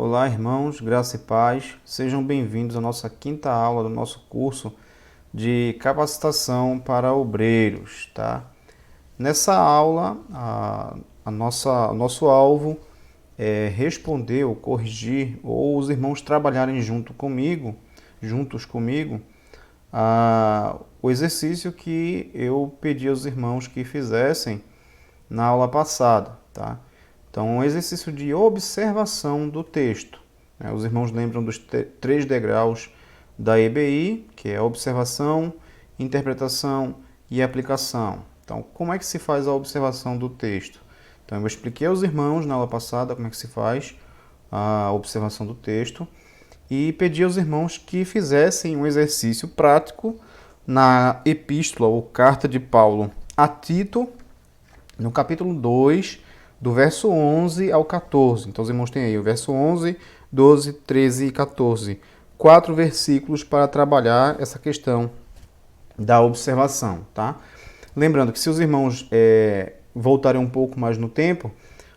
Olá, irmãos, graça e paz. Sejam bem-vindos à nossa quinta aula do nosso curso de capacitação para obreiros, tá? Nessa aula, o nosso alvo é responder ou corrigir, ou os irmãos trabalharem juntos comigo, o exercício que eu pedi aos irmãos que fizessem na aula passada, tá? Então, um exercício de observação do texto. Os irmãos lembram dos 3 degraus da EBI, que é observação, interpretação e aplicação. Então, como é que se faz a observação do texto? Então, eu expliquei aos irmãos na aula passada como é que se faz a observação do texto e pedi aos irmãos que fizessem um exercício prático na epístola ou carta de Paulo a Tito, no capítulo 2, do verso 11 ao 14. Então, os irmãos têm aí o verso 11, 12, 13 e 14. 4 versículos para trabalhar essa questão da observação, tá? Lembrando que se os irmãos voltarem um pouco mais no tempo,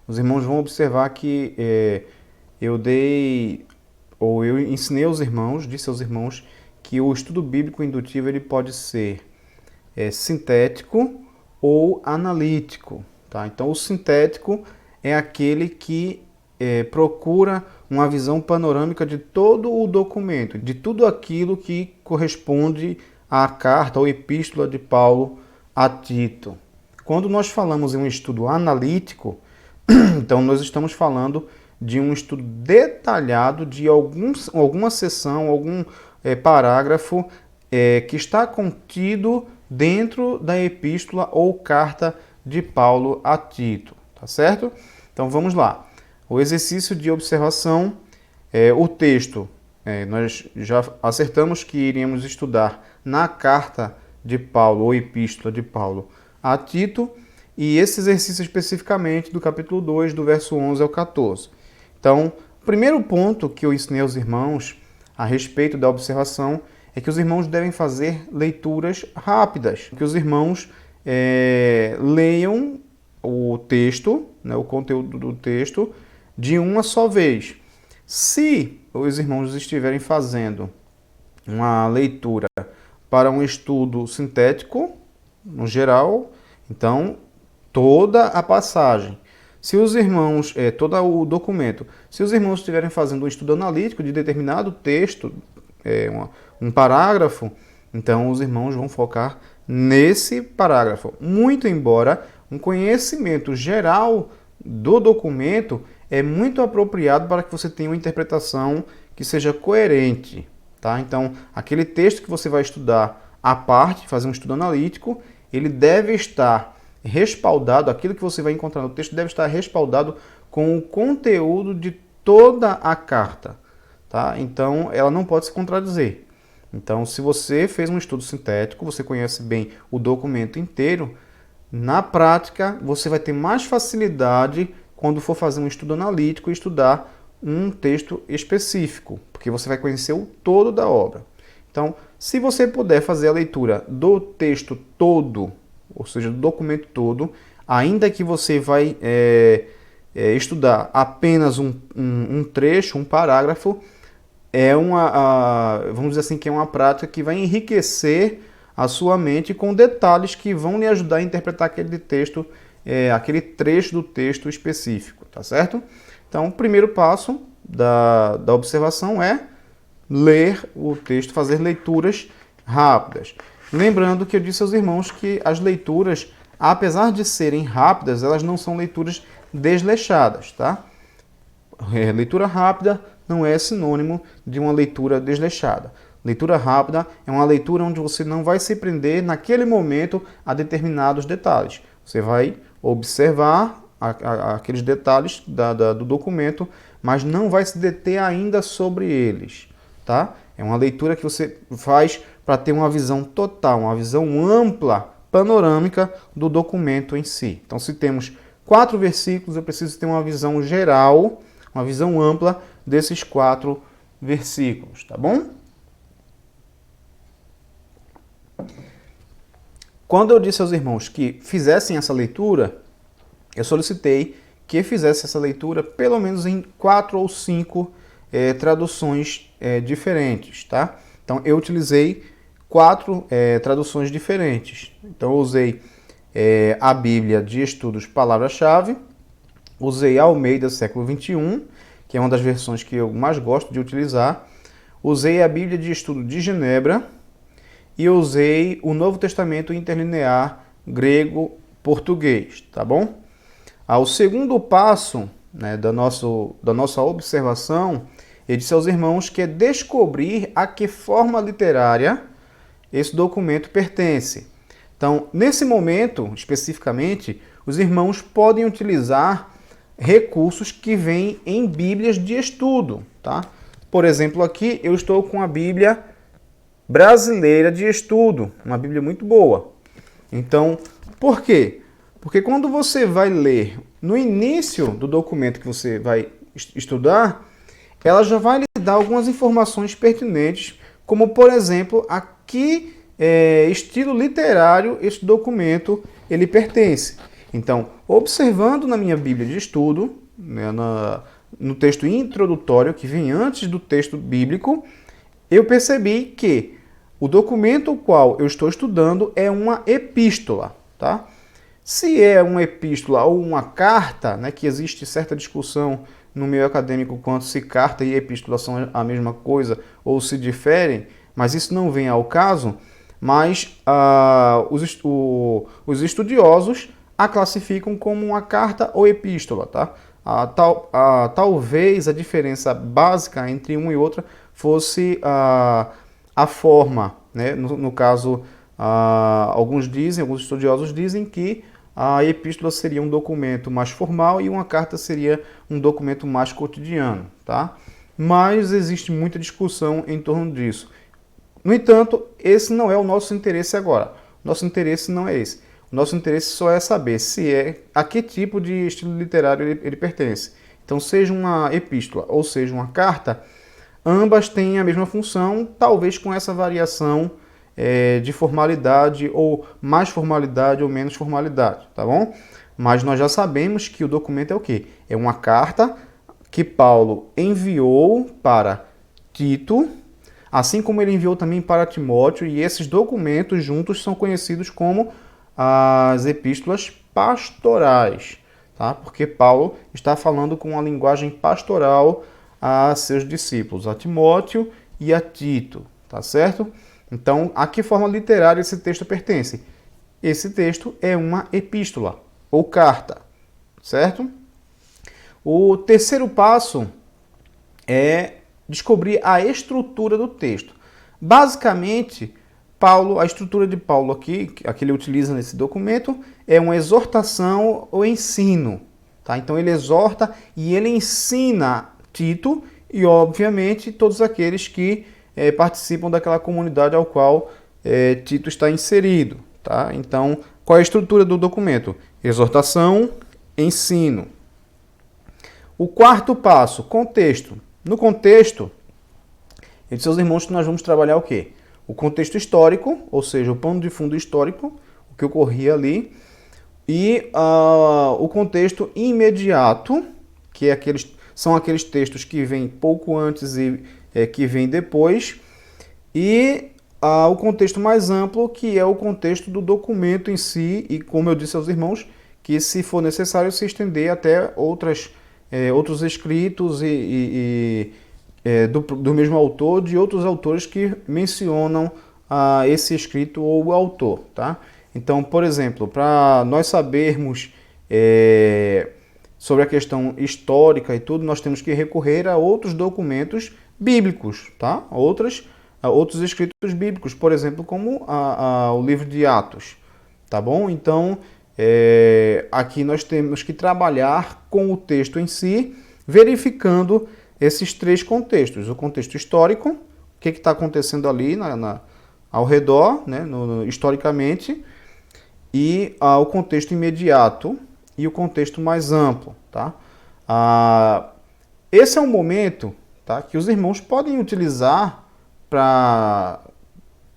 os irmãos vão observar que eu ensinei aos irmãos, disse aos irmãos, que o estudo bíblico indutivo ele pode ser sintético ou analítico. Tá? Então, o sintético é aquele que procura uma visão panorâmica de todo o documento, de tudo aquilo que corresponde à carta ou epístola de Paulo a Tito. Quando nós falamos em um estudo analítico, então nós estamos falando de um estudo detalhado de alguma seção, algum parágrafo que está contido dentro da epístola ou carta de Paulo a Tito, tá certo? Então vamos lá. O exercício de observação, o texto, nós já acertamos que iríamos estudar na carta de Paulo ou epístola de Paulo a Tito, e esse exercício especificamente do capítulo 2, do verso 11 ao 14. Então, o primeiro ponto que eu ensinei aos irmãos a respeito da observação é que os irmãos devem fazer leituras rápidas, que os irmãos leiam o texto, o conteúdo do texto, de uma só vez. Se os irmãos estiverem fazendo uma leitura para um estudo sintético, no geral, então toda a passagem. Se os irmãos, todo o documento, se os irmãos estiverem fazendo um estudo analítico de determinado texto, um parágrafo, então os irmãos vão focar nesse parágrafo. Muito embora um conhecimento geral do documento é muito apropriado para que você tenha uma interpretação que seja coerente. Tá? Então, aquele texto que você vai estudar à parte, fazer um estudo analítico, ele deve estar respaldado, aquilo que você vai encontrar no texto deve estar respaldado com o conteúdo de toda a carta. Tá? Então, ela não pode se contradizer. Então, se você fez um estudo sintético, você conhece bem o documento inteiro, na prática, você vai ter mais facilidade quando for fazer um estudo analítico e estudar um texto específico, porque você vai conhecer o todo da obra. Então, se você puder fazer a leitura do texto todo, ou seja, do documento todo, ainda que você vai estudar apenas um trecho, um parágrafo, vamos dizer assim, que é uma prática que vai enriquecer a sua mente com detalhes que vão lhe ajudar a interpretar aquele texto, aquele trecho do texto específico, tá certo? Então, o primeiro passo da observação é ler o texto, fazer leituras rápidas. Lembrando que eu disse aos irmãos que as leituras, apesar de serem rápidas, elas não são leituras desleixadas, tá? Leitura rápida não é sinônimo de uma leitura desleixada. Leitura rápida é uma leitura onde você não vai se prender naquele momento a determinados detalhes. Você vai observar aqueles detalhes do documento, mas não vai se deter ainda sobre eles. Tá? É uma leitura que você faz para ter uma visão total, uma visão ampla, panorâmica do documento em si. Então, se temos 4 versículos, eu preciso ter uma visão geral, uma visão ampla desses 4 versículos, tá bom? Quando eu disse aos irmãos que fizessem essa leitura, eu solicitei que fizesse essa leitura pelo menos em 4 ou 5 traduções diferentes, tá? Então eu utilizei 4 traduções diferentes. Então eu usei a Bíblia de Estudos Palavra-Chave, usei a Almeida século 21, que é uma das versões que eu mais gosto de utilizar, usei a Bíblia de Estudo de Genebra e usei o Novo Testamento interlinear grego-português, tá bom? O segundo passo, né, da nossa observação, eu disse aos irmãos que é descobrir a que forma literária esse documento pertence. Então, nesse momento, especificamente, os irmãos podem utilizar recursos que vêm em Bíblias de estudo, tá? Por exemplo, aqui eu estou com a Bíblia Brasileira de Estudo, uma Bíblia muito boa. Então, por quê? Porque quando você vai ler no início do documento que você vai estudar, ela já vai lhe dar algumas informações pertinentes, como, por exemplo, a que estilo literário este documento ele pertence. Então, observando na minha Bíblia de estudo, né, no texto introdutório, que vem antes do texto bíblico, eu percebi que o documento o qual eu estou estudando é uma epístola, tá? Se é uma epístola ou uma carta, né, que existe certa discussão no meio acadêmico quanto se carta e epístola são a mesma coisa ou se diferem, mas isso não vem ao caso, mas os estudiosos a classificam como uma carta ou epístola, tá? Talvez a diferença básica entre uma e outra fosse a forma, né? No caso, alguns estudiosos dizem que a epístola seria um documento mais formal e uma carta seria um documento mais cotidiano, tá? Mas existe muita discussão em torno disso. No entanto, esse não é o nosso interesse agora. Nosso interesse não é esse. O nosso interesse só é saber a que tipo de estilo literário ele pertence. Então, seja uma epístola ou seja uma carta, ambas têm a mesma função, talvez com essa variação de formalidade, ou mais formalidade ou menos formalidade, tá bom? Mas nós já sabemos que o documento é o quê? É uma carta que Paulo enviou para Tito, assim como ele enviou também para Timóteo, e esses documentos juntos são conhecidos como as epístolas pastorais, tá? Porque Paulo está falando com uma linguagem pastoral a seus discípulos, a Timóteo e a Tito, tá certo? Então, a que forma literária esse texto pertence? Esse texto é uma epístola ou carta, certo? O terceiro passo é descobrir a estrutura do texto. Basicamente, a estrutura de Paulo aqui, a que ele utiliza nesse documento, é uma exortação ou ensino, tá? Então, ele exorta e ele ensina Tito e, obviamente, todos aqueles que participam daquela comunidade ao qual Tito está inserido, tá? Então, qual é a estrutura do documento? Exortação, ensino. O quarto passo, contexto. No contexto, eu disse aos irmãos que nós vamos trabalhar o quê? O contexto histórico, ou seja, o pano de fundo histórico, o que ocorria ali, e o contexto imediato, que são aqueles textos que vêm pouco antes e que vêm depois, e o contexto mais amplo, que é o contexto do documento em si, e como eu disse aos irmãos, que se for necessário se estender até outros escritos do mesmo autor, de outros autores que mencionam esse escrito ou o autor, tá? Então, por exemplo, para nós sabermos sobre a questão histórica e tudo, nós temos que recorrer a outros documentos bíblicos, tá? Outros escritos bíblicos, por exemplo, como o livro de Atos, tá bom? Então, aqui nós temos que trabalhar com o texto em si, verificando esses três contextos. O contexto histórico, o que está acontecendo ali ao redor, né, historicamente, e o contexto imediato e o contexto mais amplo, tá? Esse é um momento, tá, que os irmãos podem utilizar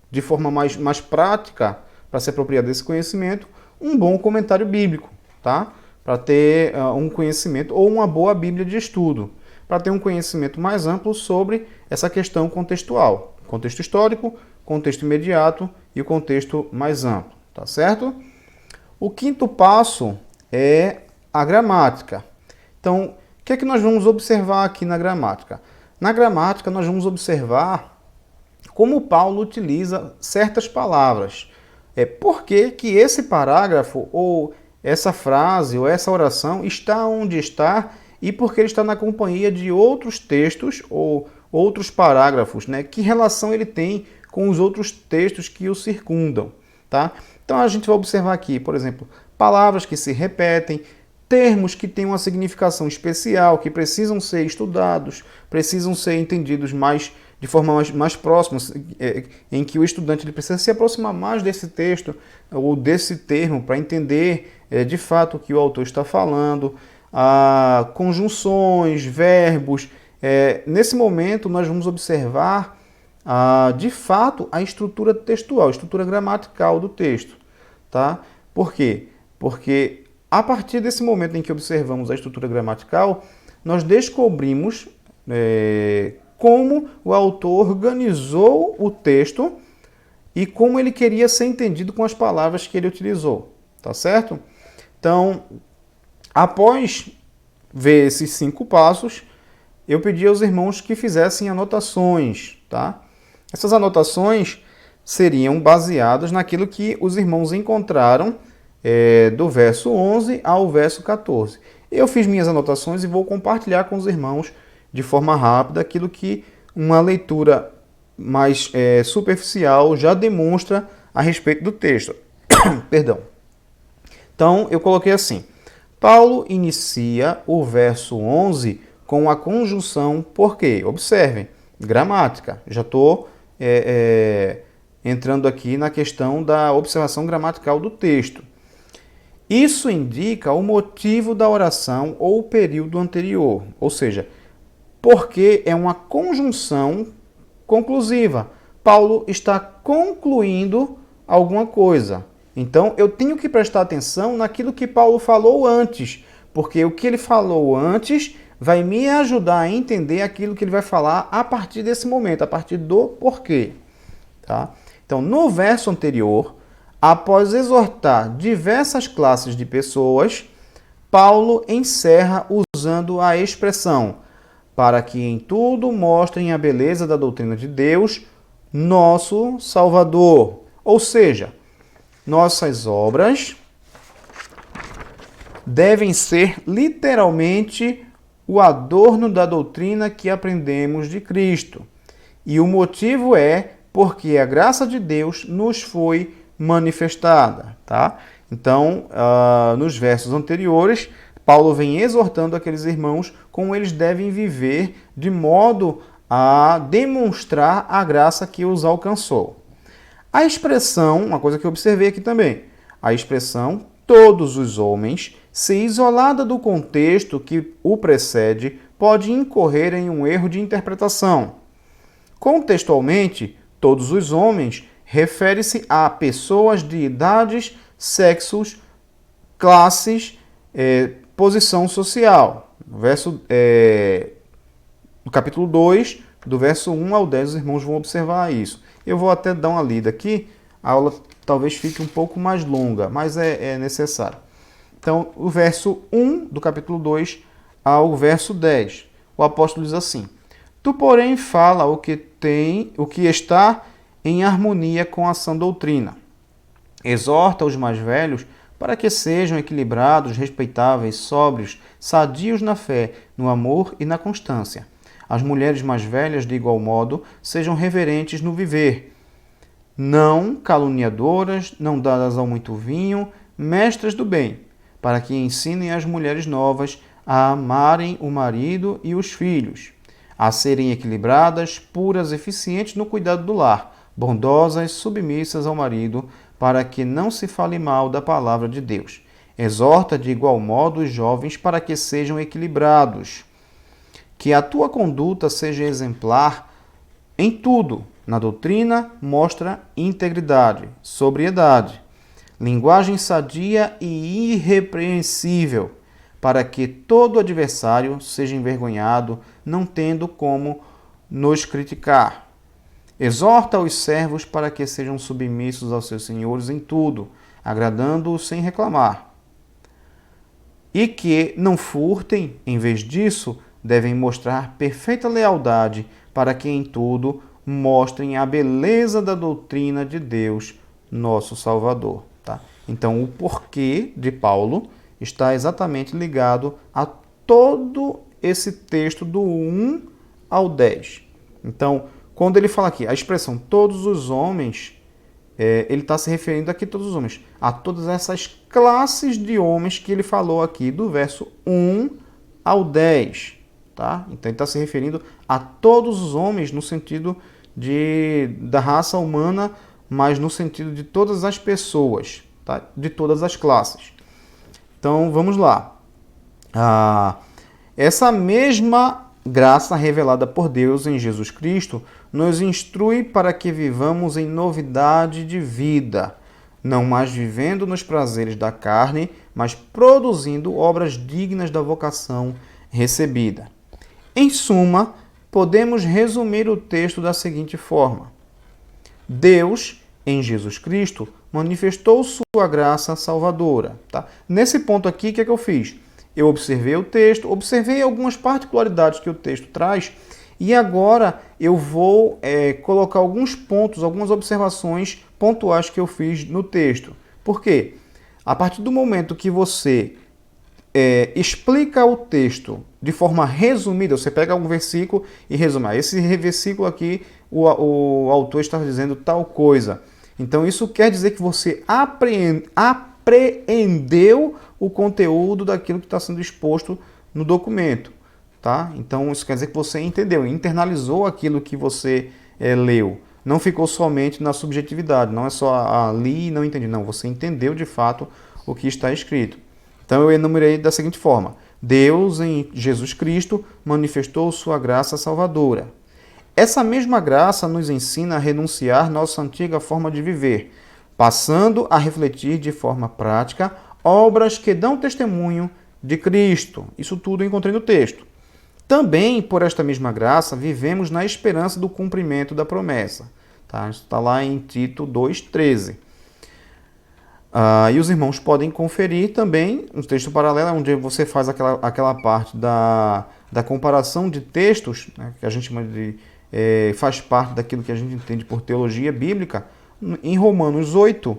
de forma mais prática, para se apropriar desse conhecimento, um bom comentário bíblico, tá? para ter um conhecimento ou uma boa Bíblia de estudo, para ter um conhecimento mais amplo sobre essa questão contextual, contexto histórico, contexto imediato e o contexto mais amplo, tá certo? O quinto passo é a gramática. Então, o que é que nós vamos observar aqui na gramática? Na gramática, nós vamos observar como Paulo utiliza certas palavras. Por que que esse parágrafo, ou essa frase, ou essa oração está onde está e por que ele está na companhia de outros textos ou outros parágrafos, né? Que relação ele tem com os outros textos que o circundam, tá? Então a gente vai observar aqui, por exemplo, palavras que se repetem, termos que têm uma significação especial, que precisam ser estudados, precisam ser entendidos de forma mais próxima, em que o estudante ele precisa se aproximar mais desse texto ou desse termo para entender de fato o que o autor está falando, conjunções, verbos. Nesse momento nós vamos observar de fato a estrutura textual, a estrutura gramatical do texto. Tá? Por quê? Porque a partir desse momento em que observamos a estrutura gramatical, nós descobrimos como o autor organizou o texto e como ele queria ser entendido com as palavras que ele utilizou, tá certo? Então, após ver esses 5 passos, eu pedi aos irmãos que fizessem anotações, tá? Essas anotações seriam baseadas naquilo que os irmãos encontraram do verso 11 ao verso 14. Eu fiz minhas anotações e vou compartilhar com os irmãos de forma rápida aquilo que uma leitura mais superficial já demonstra a respeito do texto. Perdão. Então, eu coloquei assim. Paulo inicia o verso 11 com a conjunção por quê? Observem, gramática. Já estou entrando aqui na questão da observação gramatical do texto. Isso indica o motivo da oração ou o período anterior, ou seja, porque é uma conjunção conclusiva. Paulo está concluindo alguma coisa. Então, eu tenho que prestar atenção naquilo que Paulo falou antes, porque o que ele falou antes vai me ajudar a entender aquilo que ele vai falar a partir desse momento, a partir do porquê. Tá? Então, no verso anterior, após exortar diversas classes de pessoas, Paulo encerra usando a expressão para que em tudo mostrem a beleza da doutrina de Deus, nosso Salvador. Ou seja, nossas obras devem ser literalmente o adorno da doutrina que aprendemos de Cristo. E o motivo é porque a graça de Deus nos foi manifestada. Tá? Então, nos versos anteriores, Paulo vem exortando aqueles irmãos como eles devem viver de modo a demonstrar a graça que os alcançou. A expressão, uma coisa que eu observei aqui também, a expressão todos os homens, se isolada do contexto que o precede, pode incorrer em um erro de interpretação. Contextualmente, todos os homens refere-se a pessoas de idades, sexos, classes, posição social. No capítulo 2, do verso 1 ao 10, os irmãos vão observar isso. Eu vou até dar uma lida aqui, a aula talvez fique um pouco mais longa, mas é necessário. Então, o verso 1 do capítulo 2 ao verso 10, o apóstolo diz assim: Tu, porém, fala o que está em harmonia com a sã doutrina. Exorta os mais velhos para que sejam equilibrados, respeitáveis, sóbrios, sadios na fé, no amor e na constância. As mulheres mais velhas, de igual modo, sejam reverentes no viver, não caluniadoras, não dadas ao muito vinho, mestras do bem, para que ensinem as mulheres novas a amarem o marido e os filhos, a serem equilibradas, puras, eficientes no cuidado do lar, bondosas, submissas ao marido, para que não se fale mal da palavra de Deus. Exorta de igual modo os jovens para que sejam equilibrados. Que a tua conduta seja exemplar em tudo. Na doutrina, mostra integridade, sobriedade. linguagem sadia e irrepreensível, para que todo adversário seja envergonhado, não tendo como nos criticar. Exorta os servos para que sejam submissos aos seus senhores em tudo, agradando-os sem reclamar. E que não furtem, em vez disso, devem mostrar perfeita lealdade, para que em tudo mostrem a beleza da doutrina de Deus, nosso Salvador. Tá? Então, o porquê de Paulo está exatamente ligado a todo esse texto do 1 ao 10. Então, quando ele fala aqui, a expressão todos os homens, ele está se referindo aqui a todos os homens, a todas essas classes de homens que ele falou aqui do verso 1 ao 10. Tá? Então, ele está se referindo a todos os homens no sentido da raça humana, mas no sentido de todas as pessoas, tá? De todas as classes. Então, vamos lá. Essa mesma graça revelada por Deus em Jesus Cristo nos instrui para que vivamos em novidade de vida, não mais vivendo nos prazeres da carne, mas produzindo obras dignas da vocação recebida. Em suma, podemos resumir o texto da seguinte forma: Deus, em Jesus Cristo, manifestou sua graça salvadora. Tá? Nesse ponto aqui, o que é que eu fiz? Eu observei o texto, observei algumas particularidades que o texto traz e agora eu vou colocar alguns pontos, algumas observações pontuais que eu fiz no texto. Por quê? A partir do momento que você explica o texto de forma resumida, você pega um versículo e resume. Esse versículo aqui, o autor está dizendo tal coisa. Então, isso quer dizer que você apreendeu o conteúdo daquilo que está sendo exposto no documento. Tá? Então, isso quer dizer que você entendeu, internalizou aquilo que você leu. Não ficou somente na subjetividade, não é só li e não entendi. Não, você entendeu de fato o que está escrito. Então, eu enumerei da seguinte forma: Deus, em Jesus Cristo, manifestou sua graça salvadora. Essa mesma graça nos ensina a renunciar nossa antiga forma de viver, passando a refletir de forma prática obras que dão testemunho de Cristo. Isso tudo eu encontrei no texto. Também, por esta mesma graça, vivemos na esperança do cumprimento da promessa. Tá? Isso está lá em Tito 2,13. E os irmãos podem conferir também um texto paralelo, onde você faz aquela parte da comparação de textos, né, que a gente chama de faz parte daquilo que a gente entende por teologia bíblica. Em Romanos 8,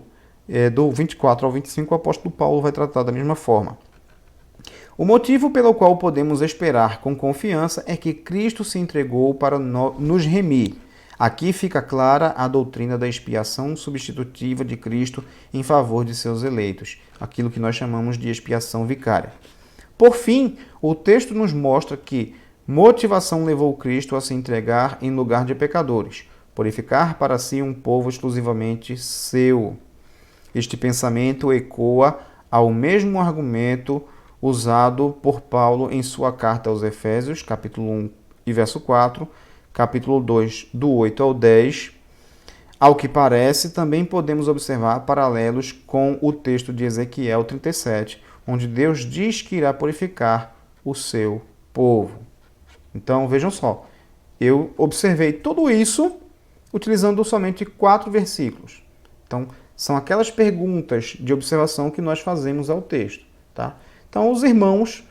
do 24 ao 25, o apóstolo Paulo vai tratar da mesma forma. O motivo pelo qual podemos esperar com confiança é que Cristo se entregou para nos remir. Aqui fica clara a doutrina da expiação substitutiva de Cristo em favor de seus eleitos, aquilo que nós chamamos de expiação vicária. Por fim, o texto nos mostra que motivação levou Cristo a se entregar em lugar de pecadores, purificar para si um povo exclusivamente seu. Este pensamento ecoa ao mesmo argumento usado por Paulo em sua carta aos Efésios, capítulo 1 e verso 4, capítulo 2, do 8 ao 10. Ao que parece, também podemos observar paralelos com o texto de Ezequiel 37, onde Deus diz que irá purificar o seu povo. Então, vejam só, eu observei tudo isso utilizando somente 4 versículos. Então, são aquelas perguntas de observação que nós fazemos ao texto. Tá? Então, os irmãos,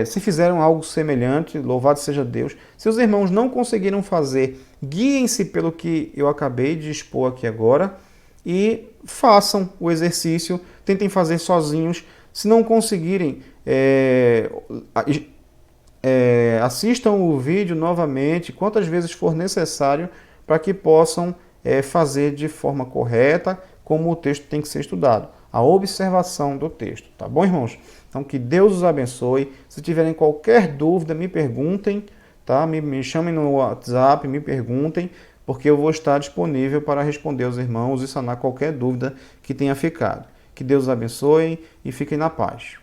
se fizeram algo semelhante, louvado seja Deus. Se os irmãos não conseguiram fazer, guiem-se pelo que eu acabei de expor aqui agora e façam o exercício, tentem fazer sozinhos. Se não conseguirem, assistam o vídeo novamente, quantas vezes for necessário, para que possam fazer de forma correta, como o texto tem que ser estudado. A observação do texto. Tá bom, irmãos? Então, que Deus os abençoe. Se tiverem qualquer dúvida, me perguntem, tá? Me chamem no WhatsApp, me perguntem, porque eu vou estar disponível para responder aos irmãos e sanar qualquer dúvida que tenha ficado. Que Deus os abençoe e fiquem na paz.